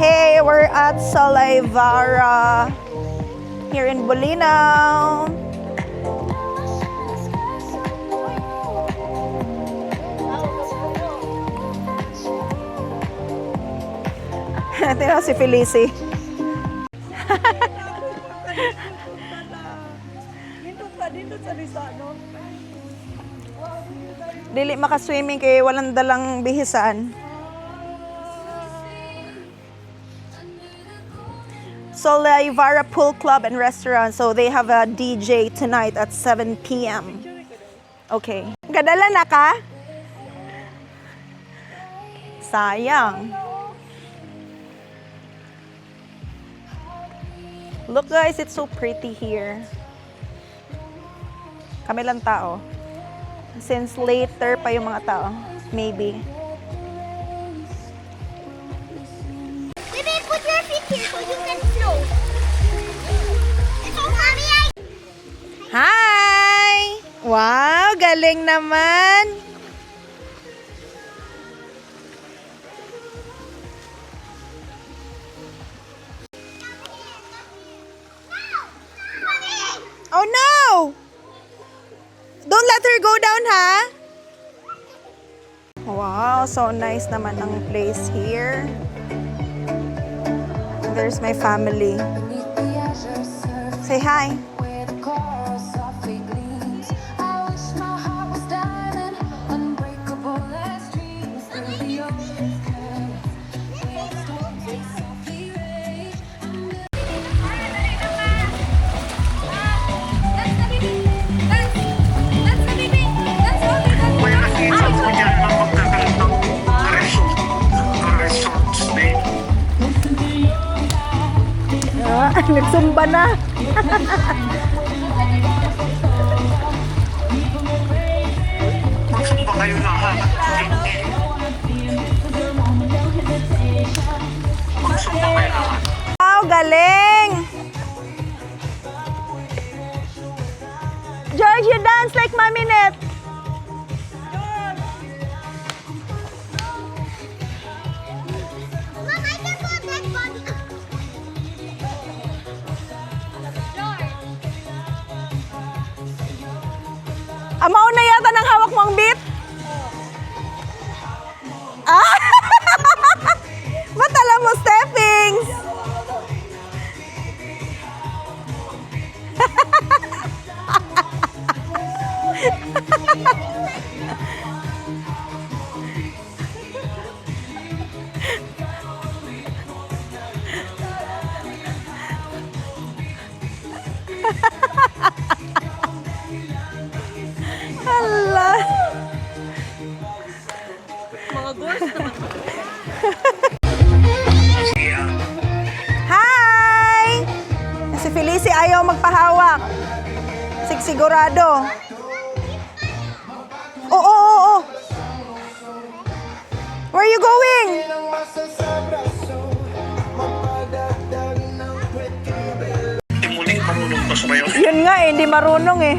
Hey, we're at Solivara here in Bolinao. Ito si Felicie. Dili maka-swimming kay walang dalang bihisan. Solivara Pool Club and Restaurant. So they have a DJ tonight at 7 p.m. Okay. Kadala na ka? Sayang. Look guys, it's so pretty here. Kami lang tao. Since later pa yung mga tao. Maybe. Baby, put your feet here so you can flow. So, mommy, Hi! Wow, galing naman. Oh no! Don't let her go down, ha? Wow, so nice naman ang place here. There's my family. Say hi. Nagsumba na. Magsumba kayo lahat. Magsumba kayo lahat. Wow, galing! George, you dance like Mami Net. Mom, I can put that body. Amaw na yata ng hawak mong beat? Ah! Ba't alam mo steppings? Hala. Mga girls naman. Hi! Si Felicie ayaw magpahawak. Sigurado. Oo. Where are you going? Hindi mo ulit marunong pa sumayaw. Yun nga eh, hindi marunong eh.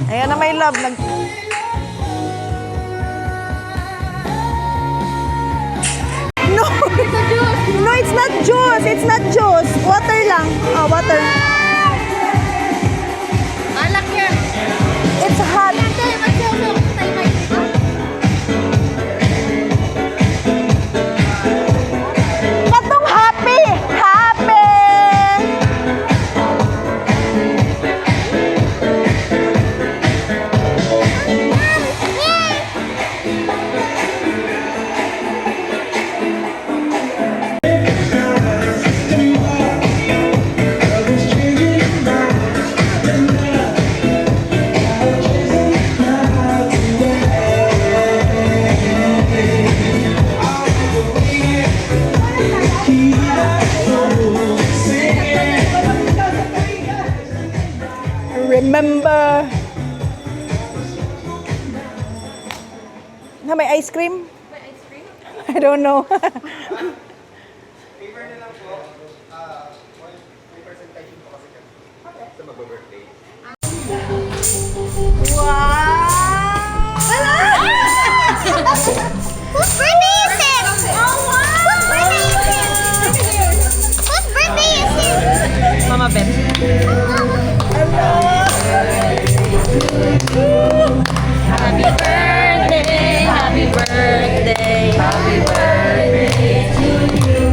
Ayan na, my love. No! No, it's not juice. It's not juice. Water lang. Oh, water. Alak yan. It's hot. Katong happy! Happy! Remember. Na may ice cream? May ice cream? I don't know. Whose birthday is it? Oh, wow! Whose birthday is it? Whose birthday is it? Mama Ben. Happy birthday, happy birthday, happy birthday to you.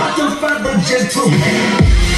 Rock the gentleman.